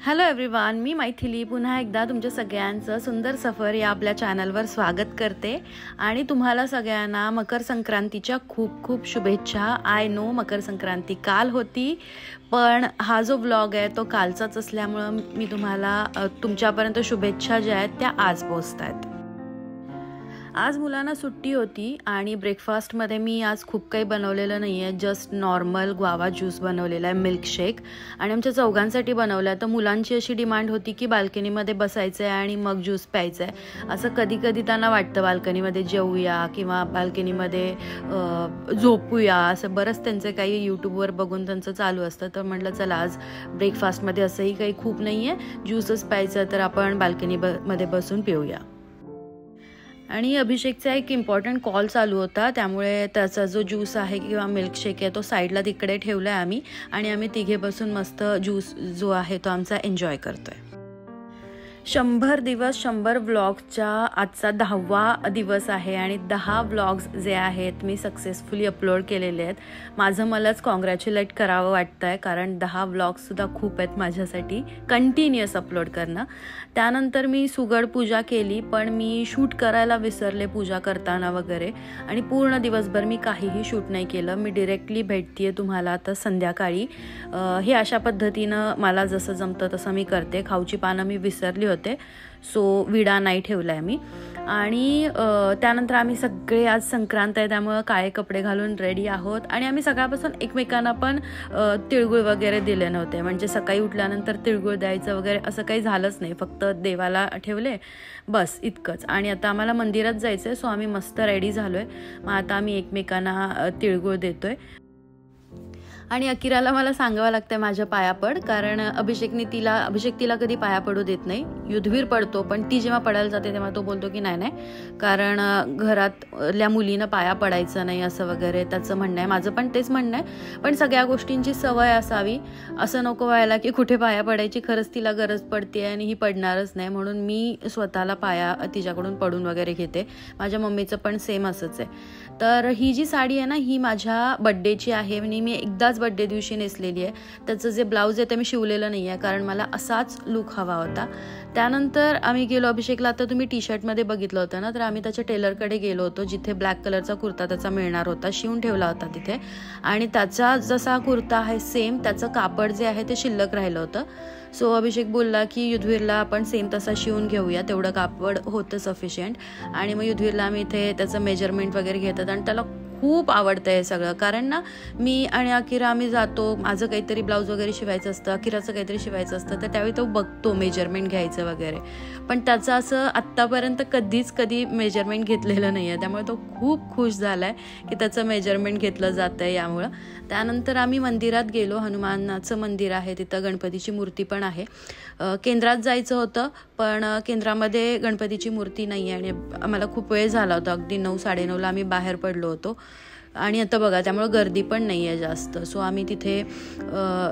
Hello everyone, मी मैथिली पुन्हा एकदा तुमच्या सगळ्यांचं सुंदर सफर या आपल्या चॅनलवर स्वागत करते आणि तुम्हाला सगळ्यांना मकर संक्रांतीच्या खूप खूप शुभेच्छा। आय नो मकर संक्रांती काल होती, पण हा जो व्लॉग आहे तो कालचाच असल्यामुळे मी तुम्हाला तुमच्यापर्यंत शुभेच्छा ज्या आहेत त्या आज पोहोचतायत। आज मुलांना सुट्टी होती आणि ब्रेकफास्टमध्ये मी आज खूप काही बनवलेलं नाही आहे, जस्ट नॉर्मल ग्वावा ज्यूस बनवलेला आहे, मिल्कशेक, आणि आमच्या चौघांसाठी बनवलं आहे। तर मुलांची अशी डिमांड होती की बाल्कनीमध्ये बसायचं आहे आणि मग ज्यूस प्यायचं आहे। असं कधी कधी त्यांना वाटतं बाल्कनीमध्ये जेवूया किंवा बाल्कनीमध्ये झोपूया, असं बरंच त्यांचे काही यूट्यूबवर बघून त्यांचं चालू असतं। तर म्हटलं चला आज ब्रेकफास्टमध्ये असंही काही खूप नाही आहे, ज्यूसच प्यायचं तर आपण बाल्कनीमध्ये बसून पिऊया। आणि अभिषेकचा एक इम्पॉर्टंट कॉल चालू होता, त्यामुळे त्याचा जो ज्यूस आहे किंवा मिल्कशेक आहे तो साईडला तिकडे ठेवला आहे आम्ही, आणि आम्ही तिघे बसून मस्त ज्यूस जो आहे तो आमचा एन्जॉय करतोय। 100 दिवस 100 व्लॉग्सचा आजचा 10वा दिवस आहे आणि 10 व्लॉग्स जे आहेत मी सक्सेसफुली अपलोड केलेले आहेत। माझं मलाच कॉंग्रॅच्युलेट करावं वाटतंय, कारण 10 व्लॉग्ससुद्धा खूप आहेत माझ्यासाठी कंटिन्युअस अपलोड करणं। त्यानंतर मी सुगड पूजा केली, पण मी शूट करायला विसरले पूजा करताना वगैरे, आणि पूर्ण दिवसभर मी काहीही शूट नाही केलं। मी डिरेक्टली भेटते तुम्हाला आता संध्याकाळी। हे अशा पद्धतीनं मला जसं जमतं तसं मी करते। खाऊची पानं मी विसरली होते, सो विडा नाही ठेवलाय मी। आणि त्यानंतर आम्ही सगळे आज संक्रांत आहे त्यामुळे काळे कपडे घालून रेडी आहोत, आणि आम्ही सकाळपासून एकमेकांना पण तिळगुळ वगैरे दिले नव्हते, म्हणजे सकाळी उठल्यानंतर तिळगुळ द्यायचं वगैरे असं काही झालंच नाही, फक्त देवाला ठेवले बस इतकंच। आणि आता आम्हाला मंदिरात जायचं आहे, सो आम्ही मस्त रेडी झालोय। मग आता आम्ही एकमेकांना तिळगुळ देतोय। आणि अकिराला मला सांगावं लागतं माझ्या पाया पड, कारण अभिषेक तिला कधी पाया पडू देत नाही। युद्धवीर पडतो, पण ती जेव्हा पडायला जाते तेव्हा तो बोलतो की नाही, कारण घरातल्या मुलीनं पाया पडायचं नाही असं वगैरे त्याचं म्हणणं आहे। माझं पण तेच म्हणणं आहे, पण सगळ्या गोष्टींची सवय असावी, असं नको व्हायला की कुठे पाया पडायची खरंच तिला गरज पडते आणि ही पडणारच नाही, म्हणून मी स्वतःला पाया तिच्याकडून पडून वगैरे घेते। माझ्या मम्मीचं पण सेम असंच आहे। तर ही जी साडी आहे ना, ही माझ्या बड्डेची आहे, आणि मी एकदाच बड्डे दिवशी नेसलेली आहे। त्याचं जे ब्लाऊज आहे ते मी शिवलेलं नाही आहे, कारण मला असाच लुक हवा होता। त्यानंतर आम्ही गेलो अभिषेकला, आता तुम्ही टी शर्टमध्ये बघितलं होतं ना, तर आम्ही त्याच्या टेलरकडे गेलो होतो, जिथे ब्लॅक कलरचा कुर्ता त्याचा मिळणार होता, शिवून ठेवला होता तिथे, आणि त्याचा जसा कुर्ता आहे सेम त्याचं कापड जे आहे ते शिल्लक राहिलं होतं। सो अभिषेक बोलला की युद्धवीरला आपण सेम तसा शिवून घेऊया, तेवढं कापड होतं सफिशियंट। आणि मग युद्धवीरला आम्ही इथे त्याचं मेजरमेंट वगैरे घेतात, आणि त्याला खूप आवडतं हे सगळं, कारण ना मी आणि अकिरा आम्ही जातो, माझं काहीतरी ब्लाऊज वगैरे शिवायचं असतं, अकिराचं काहीतरी शिवायचं असतं, तर त्यावेळी तो बघतो मेजरमेंट घ्यायचं वगैरे, पण त्याचं असं आत्तापर्यंत कधी मेजरमेंट घेतलेलं नाही आहे, त्यामुळे तो खूप खुश झाला आहे की त्याचं मेजरमेंट घेतलं जातं आहे यामुळं। त्यानंतर आम्ही मंदिरात गेलो, हनुमानाचं मंदिर आहे तिथं, गणपतीची मूर्ती पण आहे। केंद्रात जायचं होतं, पण केंद्रामध्ये गणपतीची मूर्ती नाही आहे, आणि आम्हाला खूप वेळ झाला होता, अगदी 9-9:30ला आम्ही बाहेर पडलो होतो, आणि आता बघा त्यामुळे गर्दी पण नाही आहे जास्त। सो आम्ही तिथे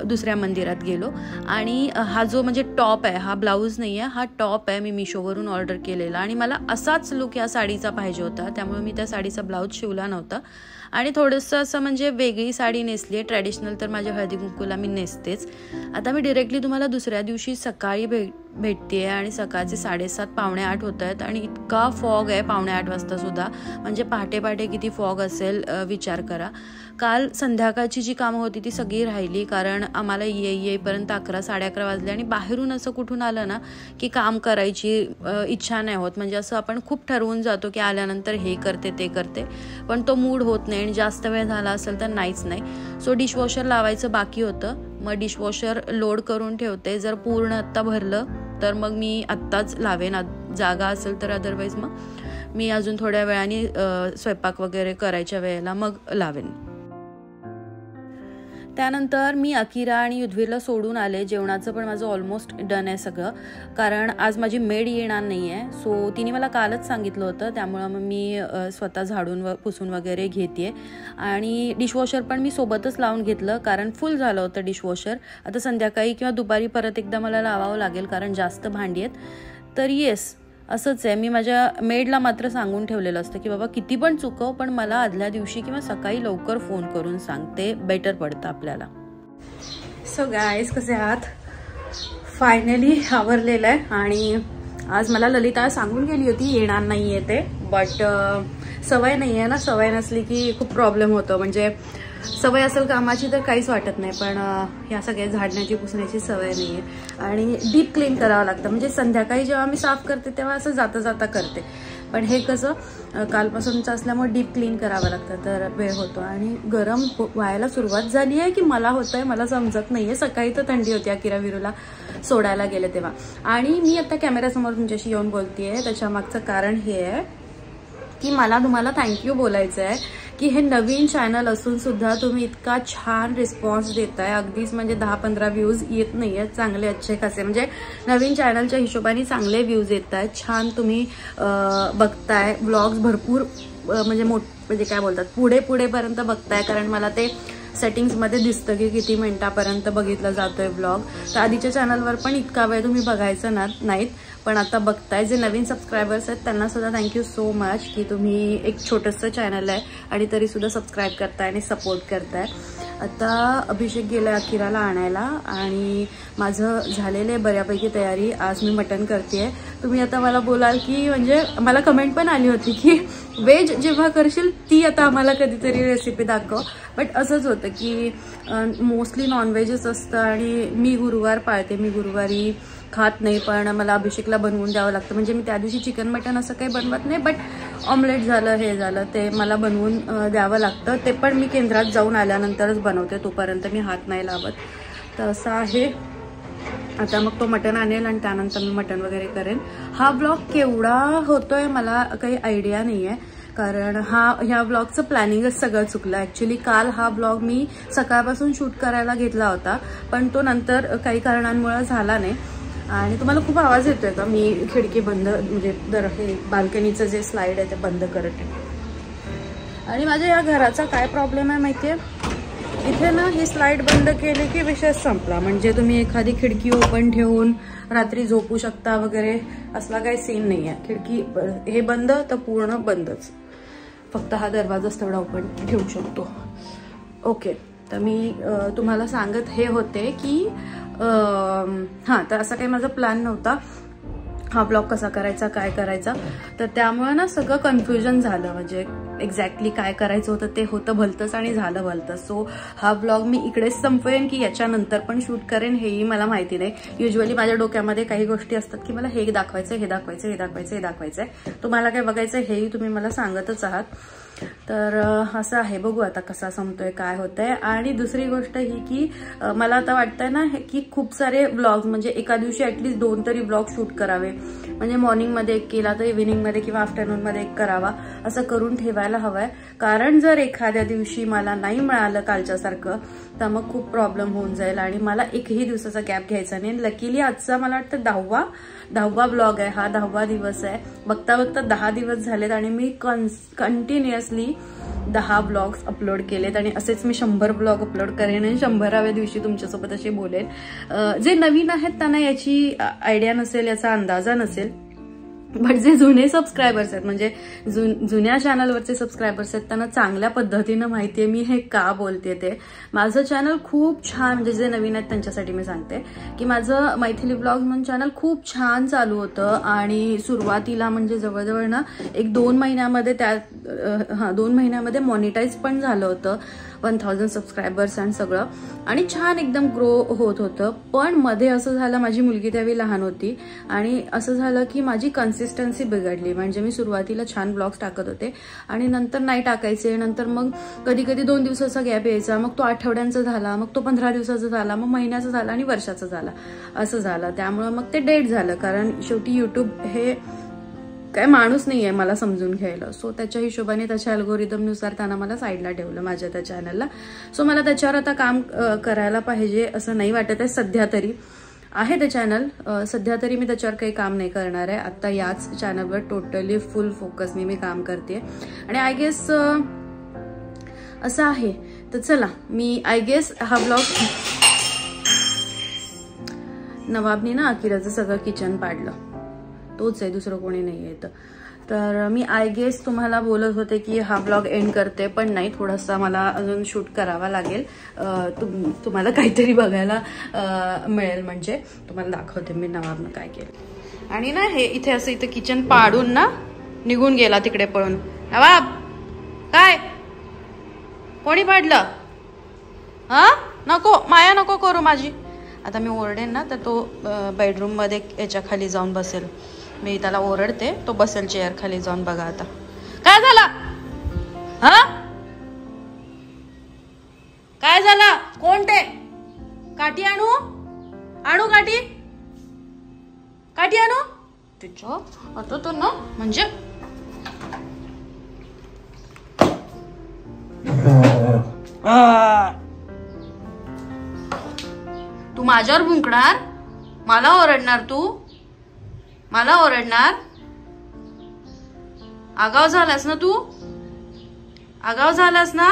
दुसऱ्या मंदिरात गेलो, आणि हा जो म्हणजे टॉप आहे, हा ब्लाऊज नाही आहे, हा टॉप आहे, मी मिशोवरून ऑर्डर केलेला, आणि मला असाच लुक या साडीचा पाहिजे होता, त्यामुळे मी त्या साडीचा ब्लाऊज शिवला नव्हता, आणि थोडंसं असं म्हणजे वेगळी साडी नेसली आहे। ट्रॅडिशनल तर माझ्या हळदी कुंकूला मी नेसतेच। आता मी डिरेक्टली तुम्हाला दुसऱ्या दिवशी सकाळी भेटते, आणि सकाळचे 7:30-7:45 होत आहेत, आणि इतका फॉग आहे 7:45 वाजता सुद्धा, म्हणजे पहाटे किती फॉग असेल विचार करा। काल संध्याकाळची जी कामं होती ती सगळी राहिली, कारण आम्हाला येईपर्यंत 11-11:30 वाजले, आणि बाहेरून असं कुठून आलं ना की काम करायची इच्छा नाही होत, म्हणजे असं आपण खूप ठरवून जातो की आल्यानंतर हे करते ते करते, पण तो मूड होत नाही, आणि जास्त वेळ झाला असेल तर नाहीच नाही। सो डिशवॉशर लावायचं बाकी होतं, मग डिशवॉशर लोड करून ठेवते, जर पूर्ण आत्ता भरलं तर मग मी आत्ताच लावेन, जागा असेल तर, अदरवाईज मग मी अजून थोड्या वेळाने स्वयंपाक वगैरे करायच्या वेळेला मग लावेन। त्यानंतर मी अकिरा आणि युद्धवीरला सोडून आले, जेवणाचं पण माझं ऑलमोस्ट डन आहे सगळं, कारण आज माझी मेड येणार नाही आहे, सो तिने मला कालच सांगितलं होतं, त्यामुळं मग मी स्वतः झाडून पुसून वगैरे घेते, आणि डिशवॉशर पण मी सोबतच लावून घेतलं, कारण फुल झालं होतं डिशवॉशर। आता संध्याकाळी किंवा दुपारी परत एकदा मला लावावं लागेल, कारण जास्त भांडी आहेत। तर येस, असंच आहे, मी माझ्या मेडला मात्र सांगून ठेवलेलं असतं की बाबा किती पण चुकव, पण मला आदल्या दिवशी किंवा सकाळी लवकर फोन करून सांग, ते बेटर पडतं आपल्याला। सो गाईज, कसे आहात? फायनली आवरलेलं आहे आणि आज मला ललिता सांगून गेली होती येणार नाही आहे ते, बट सवय नाही आहे ना, सवय नसली की खूप प्रॉब्लेम होतो. म्हणजे सवय असेल कामाची तर काहीच वाटत नाही, पण ह्या सगळ्या झाडण्याची पुसण्याची सवय नाही आहे आणि डीप क्लीन करावं लागतं. म्हणजे संध्याकाळी जेव्हा मी साफ करते तेव्हा असं जाता जाता करते, पण हे कसं कालपासूनचं असल्यामुळे डीप क्लीन करावं लागतं, तर वेळ होतो. आणि गरम व्हायला सुरुवात झाली आहे की मला होतंय मला समजत नाहीये. सकाळी तर थंडी होती, अकिरा विरूला सोडायला गेले तेव्हा. आणि मी आता कॅमेऱ्यासमोर तुमच्याशी येऊन बोलतेय, त्याच्या मागचं कारण हे आहे की मला तुम्हाला थँक्यू बोलायचं आहे की हे नवीन चॅनल असून सुद्धा तुम्ही इतका छान रिस्पॉन्स देताय. अगदीच म्हणजे 10-15 व्ह्यूज येत नाही आहेत, चांगले अच्छे खासे, म्हणजे नवीन चॅनलच्या हिशोबाने चांगले व्ह्यूज येत आहेत. छान तुम्ही बघताय व्लॉग्स भरपूर, म्हणजे काय बोलतात पुढेपर्यंत बघताय. कारण मला ते सेटिंग्समध्ये दिसतं की किती मिनिटापर्यंत बघितलं जातोय व्लॉग. तर आधीच्या चॅनलवर पण इतका वेळ तुम्ही बघायचं नाहीत, पण आता बघताय. जे नवीन सबस्क्रायबर्स आहेत त्यांना सुद्धा थँक्यू सो मच की तुम्ही एक छोटंसं चॅनल आहे आणि तरी सुद्धा सबस्क्राईब करताय आणि सपोर्ट करताय. आता अभिषेक गेला अकिराला आणायला आणि माझं झालेलं आहे बऱ्यापैकी तयारी. आज मी मटण करते. तुम्ही आता मला बोलाल की, म्हणजे मला कमेंट पण आली होती की व्हेज जेव्हा करशील ती आता आम्हाला कधीतरी रेसिपी दाखव. बट असंच होतं की मोस्टली नॉनव्हेजच असतं आणि मी गुरुवार पाळते, मी गुरुवारी खात नाही, पण मला अभिषेकला बनवून द्यावं लागतं. म्हणजे मी त्या दिवशी चिकन मटन असं काही बनवत नाही, बट ऑमलेट झालं हे झालं ते मला बनवून द्यावं लागतं. ते पण मी केंद्रात जाऊन आल्यानंतरच बनवते, तोपर्यंत मी हात नाही लावत. तर असं आहे. आता मग तो मटण आणेल आणि त्यानंतर मी मटण वगैरे करेन. हा ब्लॉग केवढा होतोय मला काही आयडिया नाही आहे, कारण ह्या ब्लॉगचं प्लॅनिंगच सगळं चुकलं. ॲक्च्युली काल हा ब्लॉग मी सकाळपासून शूट करायला घेतला होता, पण तो नंतर काही कारणांमुळे झाला नाही. आणि तुम्हाला खूप आवाज येतोय का? मी खिडकी बंद, म्हणजे हे बाल्कनीचं जे स्लाइड आहे ते बंद करते. आणि माझ्या या घराचा काय प्रॉब्लेम आहे माहितीये, इथे ना ही स्लाइड बंद केली की विषय संपला. म्हणजे तुम्ही एखादी खिडकी ओपन ठेवून रात्री झोपू शकता वगैरे, असला काही सीन नाही आहे. खिडकी हे बंद तर पूर्ण बंदच, फक्त हा दरवाजाच तेवढा ओपन ठेवू शकतो. ओके, तर मी तुम्हाला सांगत हे होते की हां, तर असा काही माझा प्लॅन नव्हता हा ब्लॉग कसा करायचा काय करायचा, तर त्यामुळे ना सगळं कन्फ्युजन झालं. म्हणजे एक्झॅक्टली काय करायचं होतं ते होतं भलतंच आणि झालं भलतंच. सो हा ब्लॉग मी इकडेच संपवेन की याच्यानंतर पण शूट करेन हेही मला माहिती नाही. युजली माझ्या डोक्यामध्ये काही गोष्टी असतात की मला हे दाखवायचं, हे दाखवायचं, हे दाखवायचं, हे दाखवायचं आहे. तुम्हाला काय बघायचं हेही तुम्ही मला सांगतच आहात. तर असं आहे, बघू आता कसा संपतोय काय होतंय. आणि दुसरी गोष्ट ही की मला आता वाटतंय ना की खूप सारे व्लॉग्स, म्हणजे एका दिवशी ऍटलीस्ट 2 तरी व्लॉग शूट करावे. म्हणजे मॉर्निंगमध्ये एक केला तर इव्हिनिंगमध्ये किंवा आफ्टरनूनमध्ये एक करावा, असं करून ठेवायला हवंय. कारण जर एखाद्या दिवशी मला नाही मिळालं कालच्यासारखं तर मग खूप प्रॉब्लेम होऊन जाईल आणि मला एकही दिवसाचा गॅप घ्यायचा नाही. लकीली आजचा मला वाटतं 10वा ब्लॉग आहे, हा 10वा दिवस आहे. बघता बघता 10 दिवस झालेत आणि मी कंटिन्युअसली 10 ब्लॉग्स अपलोड केलेत आणि असेच मी 100 ब्लॉग अपलोड करेन आणि 100व्या दिवशी तुमच्यासोबत असे बोलेन. जे नवीन आहेत त्यांना याची आयडिया नसेल, याचा अंदाजा नसेल, बट जे जुने सबस्क्रायबर्स आहेत, म्हणजे जुन्या चॅनलवरचे सबस्क्रायबर्स आहेत, त्यांना चांगल्या पद्धतीनं माहितीये मी हे का बोलते ते. माझं चॅनल खूप छान, म्हणजे जे नवीन आहेत त्यांच्यासाठी मी सांगते की माझं मैथिली ब्लॉग्स म्हणून चॅनल खूप छान चालू होतं. आणि सुरुवातीला म्हणजे जवळजवळ ना 1-2 महिन्यामध्ये 2 महिन्यामध्ये मॉनिटाईज पण झालं होतं, 1000 सबस्क्रायबर्स आणि सगळं, आणि छान एकदम ग्रो होत होतं. पण मध्ये असं झालं, माझी मुलगी त्यावेळी लहान होती आणि असं झालं की माझी कन्सिस्टन्सी बिघडली. म्हणजे मी सुरुवातीला छान ब्लॉग्स टाकत होते आणि नंतर नाही टाकायचे. नंतर मग कधी कधी 2 दिवसाचा गॅप यायचा, मग तो आठवड्यांचा झाला, मग तो 15 दिवसाचा झाला, मग महिन्याचा झाला आणि वर्षाचा झाला, असं झालं. त्यामुळे मग ते डेट झालं, कारण शेवटी युट्यूब हे काय माणूस नाहीये मला समजून घ्यायला. सो त्याच्या हिशोबाने त्याच्या अल्गोरिदमनुसार त्यांना मला साईडला ठेवलं माझ्या त्या चॅनलला. सो मला त्याच्यावर आता काम करायला पाहिजे असं नाही वाटत आहे सध्या तरी. आहे ते चॅनल, सध्या तरी मी त्याच्यावर काही काम नाही करणार आहे. आता याच चॅनलवर टोटली फुल फोकसने मी काम करते आणि आय गेस असं आहे. तर चला, मी आय गेस हा ब्लॉग, नवाबनी ना अकिराचं सगळं किचन पाडलं, तोच आहे, दुसरं कोणी नाही आहे. तर मी आय गेस तुम्हाला बोलत होते की हा ब्लॉग एंड करते, पण नाही, थोडासा मला अजून शूट करावा लागेल. तुम्हाला काहीतरी बघायला मिळेल, म्हणजे तुम्हाला दाखवते मी नवाबनं काय केलं. आणि ना हे इथे असं इथे किचन पाडून ना निघून गेला तिकडे पळून. नवाब काय कोणी पाडलं? हा नको माया, नको करू माझी. आता मी ओरडेन ना तर तो बेडरूम मध्ये याच्या खाली जाऊन बसेल. मी त्याला ओरडते, तो बसेल चेअर खाली जाऊन. बघा आता काय झालं. हा काय झालं? कोणते काठी आणू? आणू काठी? काठी आणू तुझ्या? आता तो ना म्हणजे तू माझ्यावर भुंकणार, मला ओरडणार, तू मला ओरडणार. आगाव झालास ना तू, आगाव झालास ना,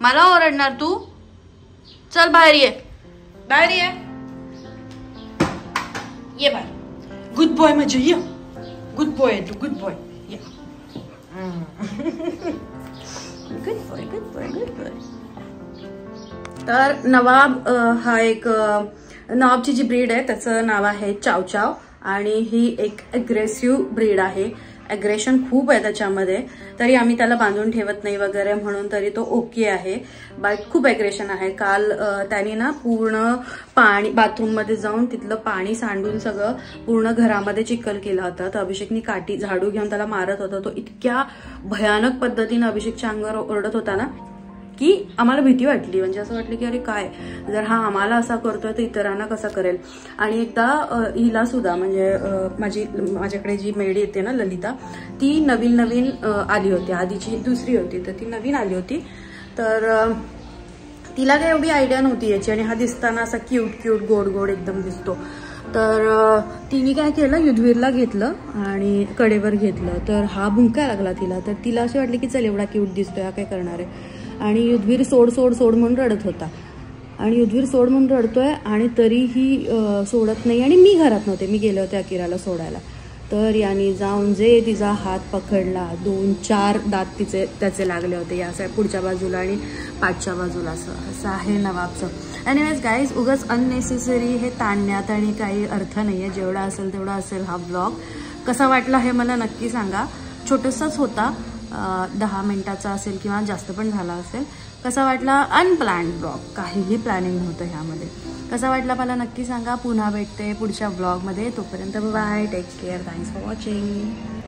मला ओरडणार तू. चल बाहेर ये, बाहेर ये, ये बाहेर. गुड बॉय म्हणजे ये, गुड बॉय तू, good boy. Good boy, good boy, good boy. तर नवाब हा एक नवाबची जी ब्रीड आहे त्याचं नाव आहे चाव चाव, आणि ही एक अग्रेसिव्ह ब्रीड आहे. अग्रेशन खूप आहे त्याच्यामध्ये, तरी आम्ही त्याला बांधून ठेवत नाही वगैरे म्हणून तरी तो ओके आहे. बट खूप अग्रेशन आहे. काल त्याने ना पूर्ण पाणी बाथरूममध्ये जाऊन तिथलं पाणी सांडून सगळं पूर्ण घरामध्ये चिखल केला होता. तर अभिषेकनी काठी झाडू घेऊन त्याला मारत होता. तो इतक्या भयानक पद्धतीने अभिषेकच्या अंगावर ओरडत होता ना की आम्हाला भीती वाटली. म्हणजे असं वाटलं की अरे काय, जर हा आम्हाला असा करतोय तर इतरांना कसा करेल. आणि एकदा हिला सुद्धा म्हणजे माझ्याकडे जी मेड येते ना ललिता, ती नवीन आली होती. आधीची दुसरी होती, तर ती नवीन आली होती. तर तिला काही एवढी आयडिया नव्हती याची, आणि हा दिसताना असा क्यूट गोड गोड एकदम दिसतो. तर तिने काय केलं, युद्धवीरला घेतलं आणि कडेवर घेतलं. तर हा भुंकायला लागला तिला. तर तिला असे वाटले की चल एवढा क्यूट दिसतोय, हा काय करणार आहे. आणि युद्धवीर सोड सोड सोड म्हणून रडत होता. आणि युद्धवीर सोड म्हणून रडतोय आणि तरीही सोडत नाही. आणि मी घरात नव्हते, मी गेले होते अकिराला सोडायला. तर याने जाऊन जे तिचा हात पकडला, 2-4 दात त्याचे लागले होते या पुढच्या बाजूला आणि पाठच्या बाजूला. असं आहे नवाबचं. एनिवेज गाईज, उगाच अननेसेसरी हे ताणण्यात आणि काही अर्थ नाहीये. जेवढा असेल तेवढा असेल हा ब्लॉग. कसा वाटला हे मला नक्की सांगा. छोटासाच होता, 10 मिनिटाचा असेल किंवा जास्त पण झाला असेल. कसा वाटला अनप्लॅन्ड ब्लॉग, काहीही प्लॅनिंग नव्हतं ह्यामध्ये. कसा वाटला मला नक्की सांगा. पुन्हा भेटते पुढच्या ब्लॉगमध्ये. तोपर्यंत bye, take care, thanks for watching.